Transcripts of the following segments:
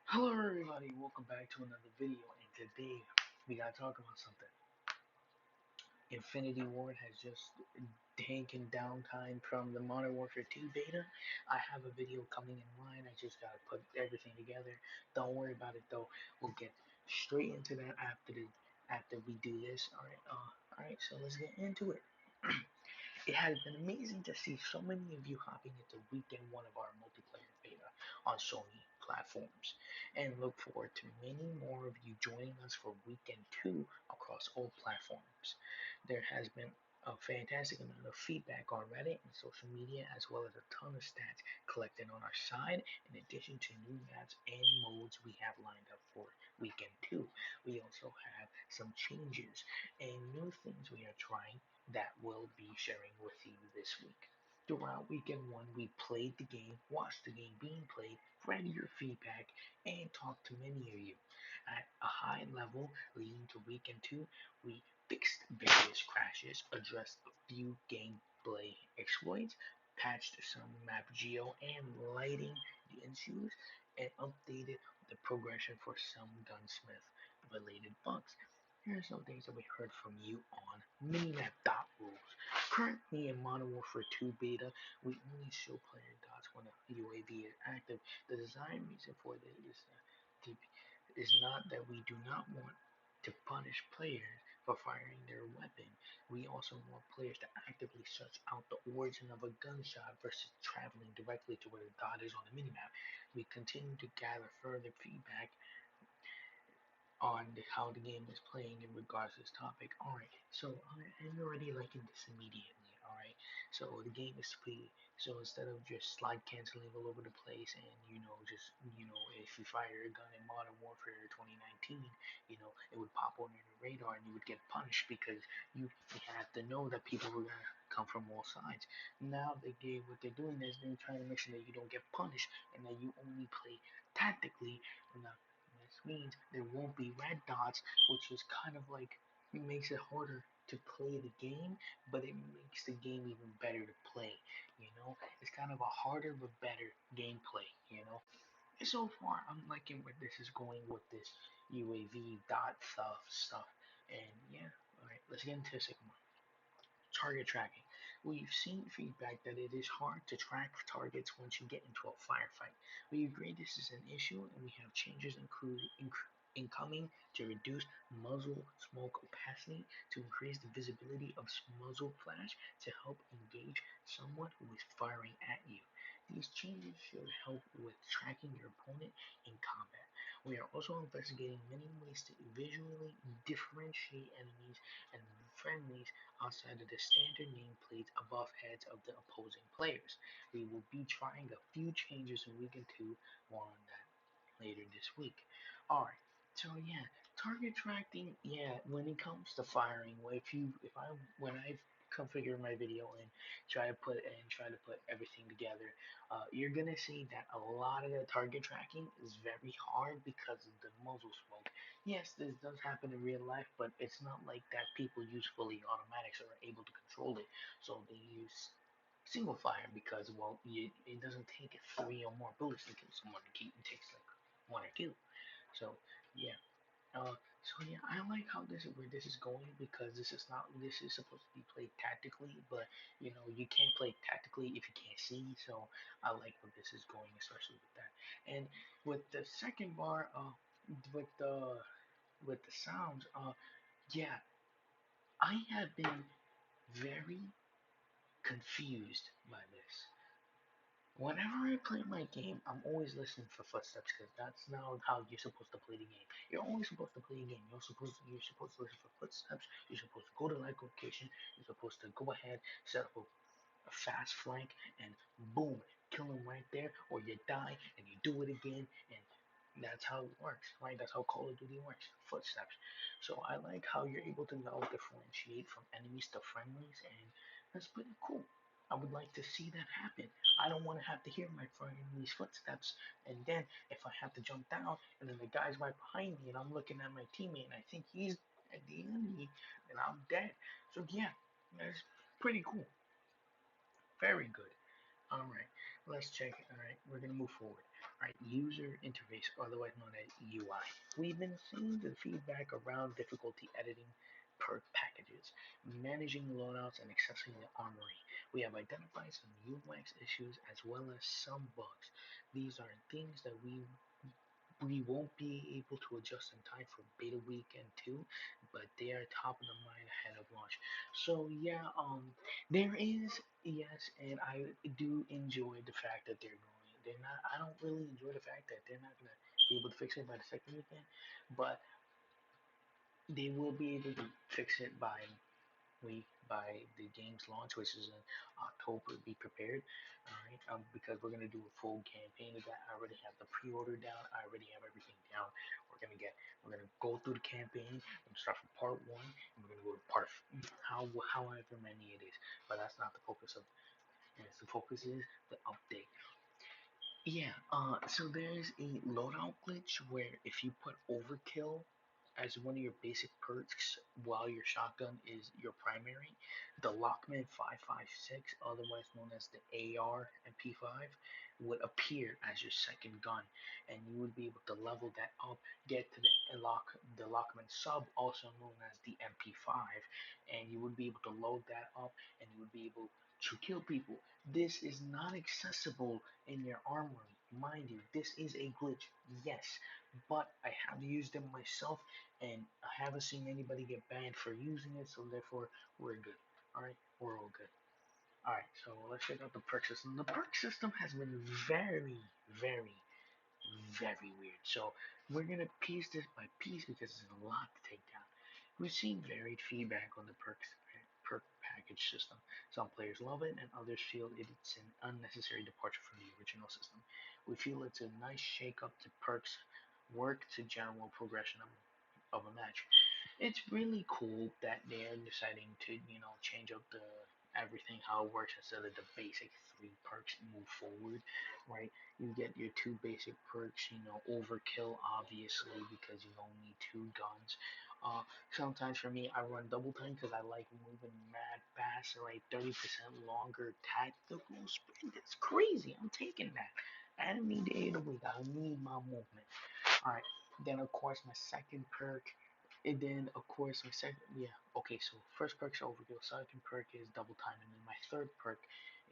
Hello everybody, welcome back to another video, and today we gotta talk about something. Infinity Ward has just taken downtime from the Modern Warfare 2 beta. I have a video coming in line, I just gotta put everything together. Don't worry about it though, we'll get straight into that after we do this. Alright, so let's get into it. It has been amazing to see so many of you hopping into weekend one of our multiplayer beta on Sony platforms, and look forward to many more of you joining us for weekend two across all platforms. There has been a fantastic amount of feedback on Reddit and social media, as well as a ton of stats collected on our side, in addition to new maps and modes we have lined up for weekend two. We also have some changes and new things we are trying that we'll be sharing with you this week. Throughout weekend one, we played the game, watched the game being played, read your feedback, and talked to many of you. At a high level, leading to weekend two, we fixed various crashes, addressed a few gameplay exploits, patched some map geo and lighting issues, and updated the progression for some gunsmith related bugs. Here are some things that we heard from you on Minimap dot rules. Currently in Modern Warfare 2 beta, we only show player dots when a UAV is active. The design reason for this is not that we do not want to punish players for firing their weapon. We also want players to actively search out the origin of a gunshot versus traveling directly to where the dot is on the minimap. We continue to gather further feedback on how the game is playing in regards to this topic. Alright, so I'm already liking this immediately. Alright, so the game is pretty. So instead of just slide canceling all over the place and if you fire a gun in Modern Warfare 2019, it would pop on your radar and you would get punished because you have to know that people were gonna come from all sides. Now what they're doing is they're trying to make sure that you don't get punished and that you only play tactically. And this means there won't be red dots, which is kind of like it makes it harder to play the game, but it makes the game even better to play. It's kind of a harder but better gameplay. And so far, I'm liking where this is going with this UAV dot stuff. And yeah, all right, let's get into the second one. Target tracking. We've seen feedback that it is hard to track targets once you get into a firefight. We agree this is an issue, and we have changes incoming to reduce muzzle smoke opacity, to increase the visibility of muzzle flash, to help engage someone who is firing at you. These changes should help with tracking your opponent in combat. We are also investigating many ways to visually differentiate enemies and friendlies outside of the standard nameplates above heads of the opposing players. We will be trying a few changes in weekend two, more on that later this week. Alright, so yeah, target tracking, yeah, when it comes to firing, when I configure my video and try to put everything together, you're gonna see that a lot of the target tracking is very hard because of the muzzle smoke. Yes, this does happen in real life, but it's not like that people use fully automatics or are able to control it. So they use single fire because, well, it doesn't take three or more bullets to kill someone. It takes like one or two. So yeah, I like how where this is going because this is supposed to be played tactically, but you can't play tactically if you can't see. So I like where this is going, especially with that. And with the second bar, with the with the sounds, yeah, I have been very confused by this. Whenever I play my game, I'm always listening for footsteps because that's not how you're supposed to play the game. You're only supposed to play a game. You're supposed to listen for footsteps. You're supposed to go to like location. You're supposed to go ahead, set up a fast flank, and boom, kill him right there, or you die and you do it again, and that's how it works, right? That's how Call of Duty works. Footsteps. So I like how you're able to now differentiate from enemies to friendlies, and that's pretty cool. I would like to see that happen. I don't want to have to hear my friendly's footsteps, and then if I have to jump down, and then the guy's right behind me, and I'm looking at my teammate, and I think he's at the enemy, and I'm dead. So yeah, that's pretty cool. Very good. All right, let's check. All right, we're gonna move forward. All right, user interface, otherwise known as UI. We've been seeing the feedback around difficulty editing perk packages, managing loadouts, and accessing the armory. We have identified some UX issues as well as some bugs. These are things that we won't be able to adjust in time for beta weekend 2, but they are top of the mind ahead of launch. So yeah, there is, yes, and I do enjoy the fact that they're not. I don't really enjoy the fact that they're not gonna be able to fix it by the second weekend, but they will be able to fix it by the game's launch, which is in October. Be prepared, all right? Because we're gonna do a full campaign of that. I already have the pre-order down. I already have everything down. We're gonna go through the campaign. We're gonna start from part one, and we're gonna go to however many it is. But that's not the focus of. Yes, the focus is the update. Yeah, so there's a loadout glitch where if you put overkill as one of your basic perks while your shotgun is your primary, the Lockman 556, otherwise known as the AR MP5, would appear as your second gun, and you would be able to level that up, get to the Lockman sub, also known as the MP5, and you would be able to load that up, and you would be able to kill people. This is not accessible in your armory. Mind you, this is a glitch, yes, but I have used them myself and I haven't seen anybody get banned for using it, so therefore we're good. Alright, we're all good. Alright, so let's check out the perk system. The perk system has been very, very, very weird. So we're gonna piece this by piece because there's a lot to take down. We've seen varied feedback on the perk package system. Some players love it, and others feel it's an unnecessary departure from the original system. We feel it's a nice shake-up to perks work to general progression of a match. It's really cool that they're deciding to, change up the everything how it works instead of the basic three perks move forward, right? You get your two basic perks, overkill obviously because you only need two guns. Sometimes for me, I run double time because I like moving mad fast, so like 30% longer tactical sprint. That's crazy. I'm taking that. I don't need 8 a week. I need my movement. All right. Then of course my second perk, and then of course my second, yeah. Okay, so first perk is overkill. Second perk is double time, and then my third perk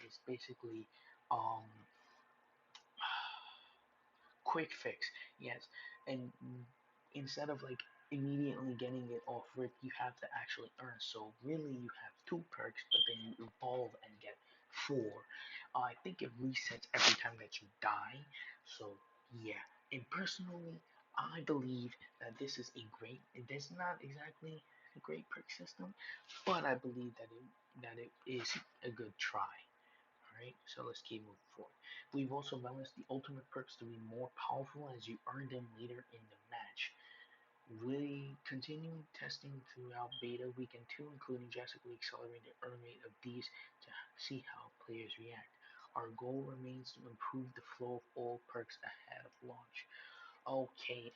is basically um quick fix. Yes, and instead of like immediately getting it off rip, you have to actually earn. So really, you have two perks, but then you evolve and get four. I think it resets every time that you die. So yeah, and personally, I believe that this is a great. It is not exactly a great perk system, but I believe that it is a good try. Alright, so let's keep moving forward. We've also balanced the ultimate perks to be more powerful as you earn them later in the match. We continue testing throughout beta weekend 2, including drastically accelerating the earn rate of these to see how players react. Our goal remains to improve the flow of all perks ahead of launch. Okay,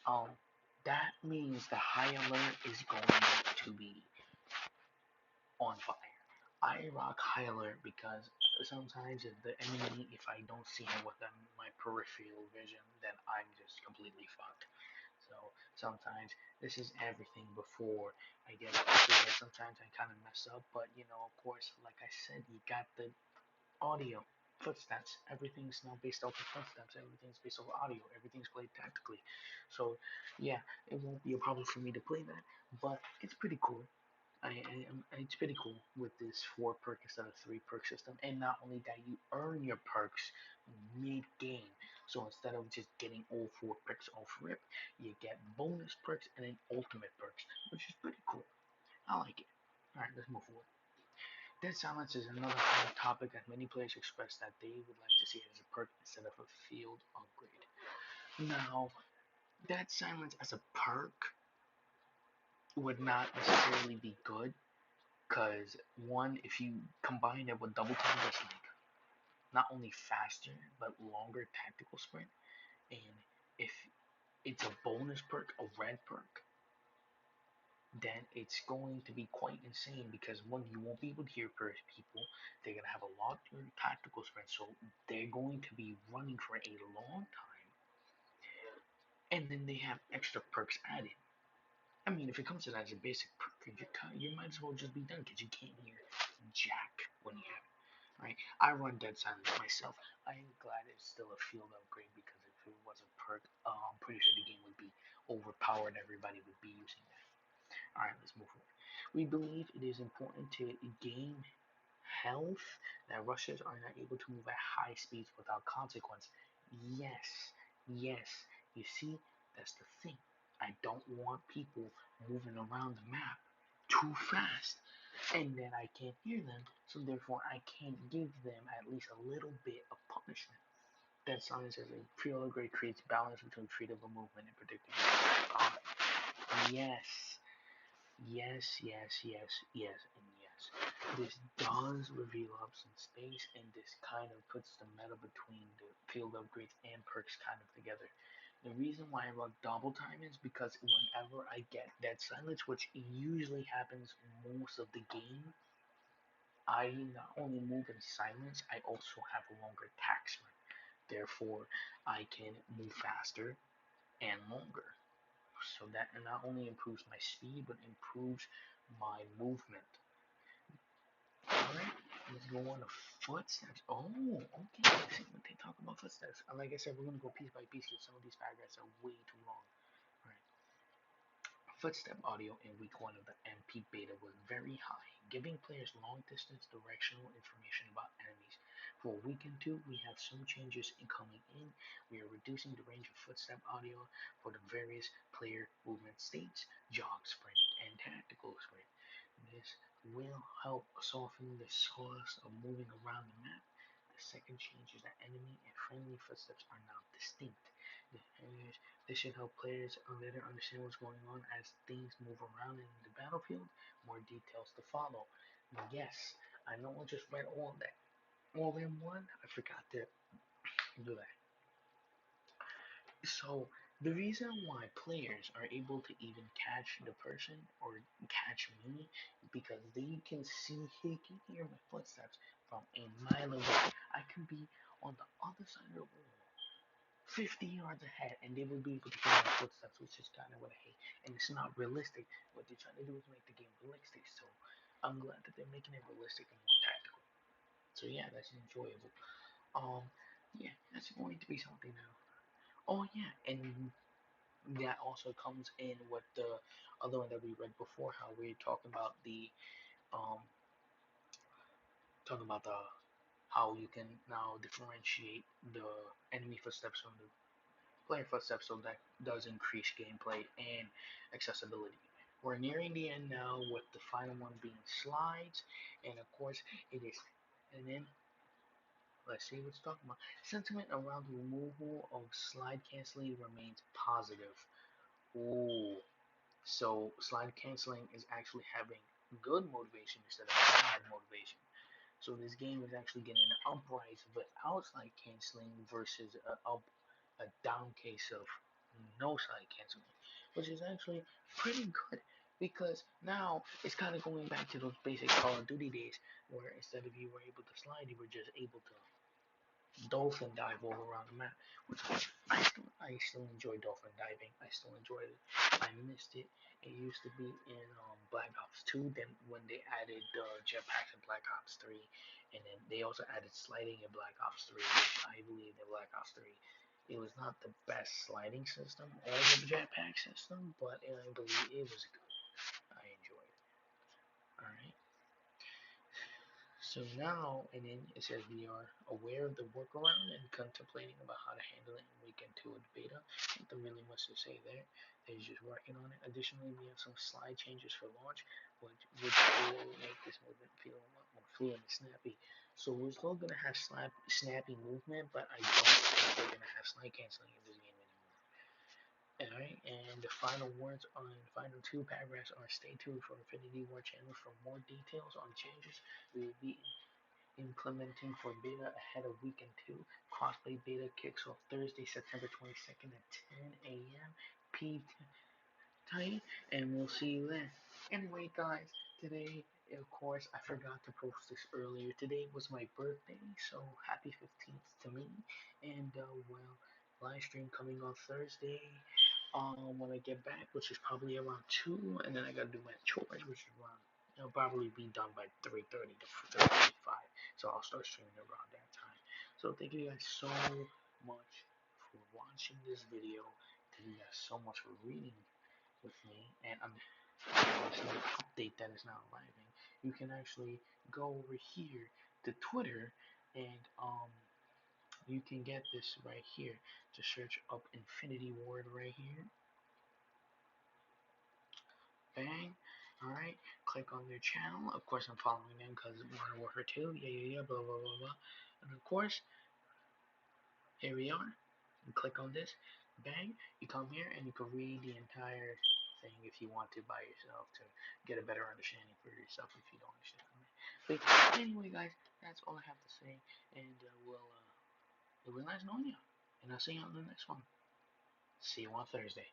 that means the high alert is going to be on fire. I rock high alert because sometimes if the enemy, if I don't see him with my peripheral vision, then I'm just completely fucked. So sometimes this is everything before I get up there. Sometimes I kind of mess up, but of course, like I said, you got the audio, footsteps. Everything's now based off of footsteps. Everything's based off audio. Everything's played tactically. So yeah, it won't be a problem for me to play that, but it's pretty cool. It's pretty cool with this four perk instead of three perk system. And not only that, you earn your perks mid game. So instead of just getting all four perks off rip, you get bonus perks and then ultimate perks, which is pretty cool. I like it. Alright, let's move forward. Dead Silence is another hot topic that many players express that they would like to see it as a perk instead of a field upgrade. Now, Dead Silence as a perk would not necessarily be good. Because one, if you combine it with double time, it's like not only faster but longer tactical sprint. And if it's a bonus perk, a red perk, then it's going to be quite insane because one, you won't be able to hear people. They're gonna have a lot of tactical spread, so they're going to be running for a long time, and then they have extra perks added. I mean, if it comes to that as a basic perk, you might as well just be done because you can't hear jack when you have it. Right? I run Dead Silence myself. I am glad it's still a field upgrade because if it was a perk, I'm pretty sure the game would be overpowered. Everybody would be using that. All right, let's move on. We believe it is important to gain health that rushers are not able to move at high speeds without consequence. Yes, yes. You see, that's the thing. I don't want people moving around the map too fast and then I can't hear them, so therefore I can't give them at least a little bit of punishment. That science as a field upgrade creates balance between freedom of movement and predictability. Yes, yes, and yes. This does reveal up some space, and this kind of puts the meta between the field upgrades and perks kind of together. The reason why I love double time is because whenever I get dead silence, which usually happens most of the game, I not only move in silence, I also have a longer attack sprint. Therefore, I can move faster and longer. So that not only improves my speed, but improves my movement. Alright, let's go on to footsteps. Oh, okay. Let's see what they talk about footsteps. Like I said, we're gonna go piece by piece because some of these paragraphs are way too long. Alright. Footstep audio in week 1 of the MP beta was very high, giving players long distance directional information about enemies. For week 2, we have some changes coming in. We are reducing the range of footstep audio for the various player movement states, jog, sprint, and tactical sprint. This will help soften the cost of moving around the map. The second change is that enemy and friendly footsteps are now distinct. This should help players better understand what's going on as things move around in the battlefield. More details to follow. Yes, I know I just read all that. All in one, I forgot to do that. So, the reason why players are able to even catch the person or catch me because they can see, he can hear my footsteps from a mile away. I can be on the other side of the wall 50 yards ahead and they will be able to hear my footsteps, which is kind of what I hate. And it's not realistic. What they're trying to do is make the game realistic. So I'm glad that they're making it realistic and more tactical. So yeah, that's enjoyable. Um, yeah, that's going to be something now. Oh yeah, and that also comes in with the other one that we read before, how we're um talking about the how you can now differentiate the enemy footsteps from the player footsteps, so that does increase gameplay and accessibility. We're nearing the end now with the final one being slides, and of course it is. And then let's see what's talking about. Sentiment around the removal of slide canceling remains positive. Ooh, so slide canceling is actually having good motivation instead of bad motivation. So this game is actually getting an uprise without slide canceling versus a down case of no slide canceling, which is actually pretty good because now it's kind of going back to those basic Call of Duty days where instead of you were able to slide, you were just able to dolphin dive all around the map, which I still enjoy dolphin diving. I still enjoy it. I missed it. It used to be in Black Ops 2. Then when they added jetpacks in Black Ops 3, and then they also added sliding in Black Ops 3, which I believe in Black Ops 3. It was not the best sliding system or the jetpack system, but I believe it was good. I enjoyed it. All right. So now, and then it says we are aware of the workaround and contemplating about how to handle it in weekend 2 of the beta. Nothing really much to say there. They're just working on it. Additionally, we have some slide changes for launch, which will make this movement feel a lot more fluid and snappy. So we're still gonna have snappy movement, but I don't think we're gonna have slide canceling in this game anymore. Alright, and the final words on the final two paragraphs are stay tuned for Infinity War channel for more details on changes we will be implementing for beta ahead of weekend 2. Crossplay beta kicks off Thursday, September 22nd at 10 a.m. tight, and we'll see you then. Anyway, guys, today, of course, I forgot to post this earlier. Today was my birthday, so happy 15th to me. And, well, live stream coming on Thursday. When I get back, which is probably around 2, and then I gotta do my chores, which is around, it'll probably be done by 3:30 to 3:45. So I'll start streaming around that time. So thank you guys so much for watching this video. Thank you guys so much for reading with me, and I'm this little update that is now arriving. You can actually go over here to Twitter, and you can get this right here. Just search up Infinity Ward right here. Bang. All right. Click on their channel. Of course, I'm following them because Modern Warfare 2. Yeah, yeah, yeah. Blah blah blah blah. And of course, here we are. You click on this. Bang. You come here and you can read the entire thing if you want to by yourself to get a better understanding for yourself if you don't understand. But anyway, guys, that's all I have to say. And it was nice knowing you. And I'll see you on the next one. See you on Thursday.